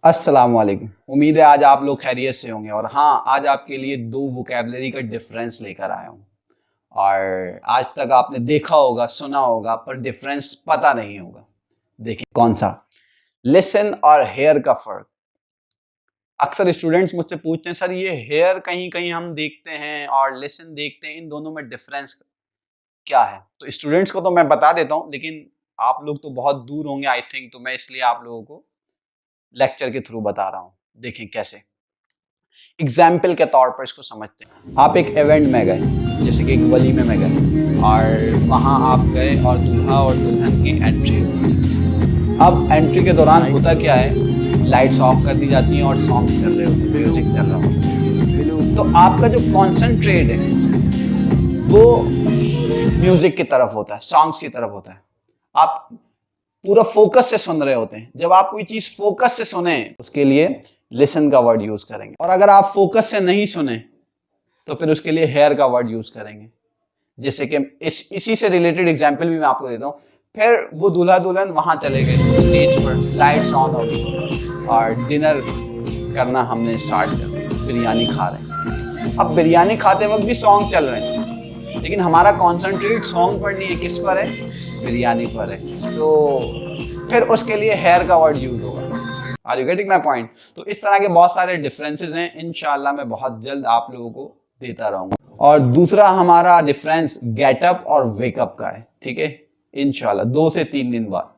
अस्सलाम वालेकुम। उम्मीद है आज आप लोग खैरियत से होंगे और हाँ, आज आपके लिए 2 वोकैबुलरी का डिफरेंस लेकर आया हूँ। और आज तक आपने देखा होगा, सुना होगा पर डिफरेंस पता नहीं होगा। देखिए कौन सा? लिसन और हेयर का फ़र्क। अक्सर स्टूडेंट्स मुझसे पूछते हैं सर ये हेयर कहीं-कहीं हम देखते हैं और लिसन देखते हैं, इन दोनों में डिफरेंस क्या है? तो स्टूडेंट्स को तो मैं बता देता हूँ, लेकिन आप लोग तो बहुत दूर होंगे आई थिंक, तो मैं इसलिए आप लोगों को लेक्चर के थ्रू बता रहा हूँ। देखें कैसे? एग्जाम्पल के तौर पर इसको समझते हैं। आप एक इवेंट में गए, जैसे कि एक वलीमे में गए और वहाँ आप गए और दूल्हा और दुल्हन की एंट्री हुई। अब एंट्री के दौरान होता क्या है, लाइट्स ऑफ कर दी जाती हैं और सॉन्ग्स चल रहे होते हैं, म्यूजिक चल रहा होता है। तो आपका जो कॉन्सेंट्रेट है वो म्यूजिक की तरफ होता है, सॉन्ग्स की तरफ होता है। आप पूरा फोकस से सुन रहे होते हैं। जब आप कोई चीज फोकस से सुने उसके लिए लिसन का वर्ड यूज करेंगे, और अगर आप फोकस से नहीं सुने तो फिर उसके लिए हेयर का वर्ड यूज करेंगे। जैसे कि इसी से रिलेटेड एग्जांपल भी मैं आपको देता हूँ। फिर वो दूल्हा दुल्हन वहां चले गए, स्टेज पर लाइट्स ऑन हो गई और डिनर करना हमने स्टार्ट कर दिया, बिरयानी खा रहे हैं। अब बिरयानी खाते वक्त भी सॉन्ग चल रहे हैं, लेकिन हमारा कॉन्सेंट्रेट सॉन्ग पर नहीं है, किस पर है? बिरयानी पर है। तो फिर उसके लिए हेयर का वर्ड यूज होगा। Are you getting my point? तो इस तरह के बहुत सारे डिफरेंसेस हैं, इंशाल्लाह मैं बहुत जल्द आप लोगों को देता रहूंगा। और दूसरा हमारा डिफरेंस गेटअप और वेकअप का है, ठीक है? इंशाल्लाह 2 से 3 दिन बाद।